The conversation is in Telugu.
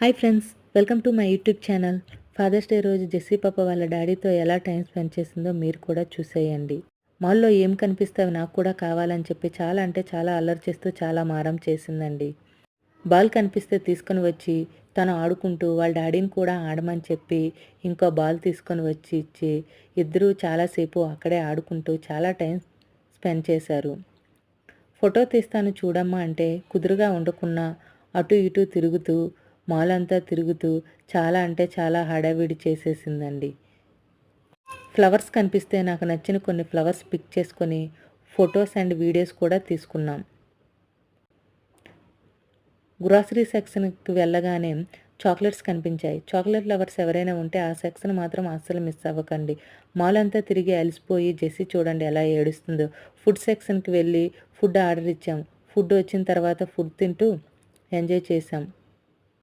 Hi friends, welcome to my YouTube channel. Father's day రోజు జెస్సీ పాప వాళ్ళ డాడీతో ఎలా టైం స్పెండ్ చేసిందో మీరు కూడా చూసేయండి. మాల్లో ఏం కనిపిస్తే అవి నాకు కూడా కావాలని చెప్పి చాలా అంటే చాలా అల్లరి చేస్తూ చాలా మారం చేసిందండి. బాల్ కనిపిస్తే తీసుకొని వచ్చి తను ఆడుకుంటూ వాళ్ళ డాడీని కూడా ఆడమని చెప్పి ఇంకో బాల్ తీసుకొని వచ్చి ఇచ్చి ఇద్దరూ చాలాసేపు అక్కడే ఆడుకుంటూ చాలా టైం స్పెండ్ చేశారు. ఫోటో తీస్తాను చూడమ్మా అంటే కుదురుగా ఉండకున్నా అటు ఇటు తిరుగుతూ మాల్ అంతా తిరుగుతూ చాలా అంటే చాలా హడావిడి చేసేసిందండి. ఫ్లవర్స్ కనిపిస్తే నాకు నచ్చిన కొన్ని ఫ్లవర్స్ పిక్ చేసుకొని ఫొటోస్ అండ్ వీడియోస్ కూడా తీసుకున్నాం. గ్రాసరీ సెక్షన్కి వెళ్ళగానే చాక్లెట్స్ కనిపించాయి. చాక్లెట్ లవర్స్ ఎవరైనా ఉంటే ఆ సెక్షన్ మాత్రం అస్సలు మిస్ అవ్వకండి. మాల్ అంతా తిరిగి అలసిపోయి జెస్సీ చూడండి ఎలా ఏడుస్తుందో. ఫుడ్ సెక్షన్కి వెళ్ళి ఫుడ్ ఆర్డర్ ఇచ్చాం. ఫుడ్ వచ్చిన తర్వాత ఫుడ్ తింటూ ఎంజాయ్ చేశాం.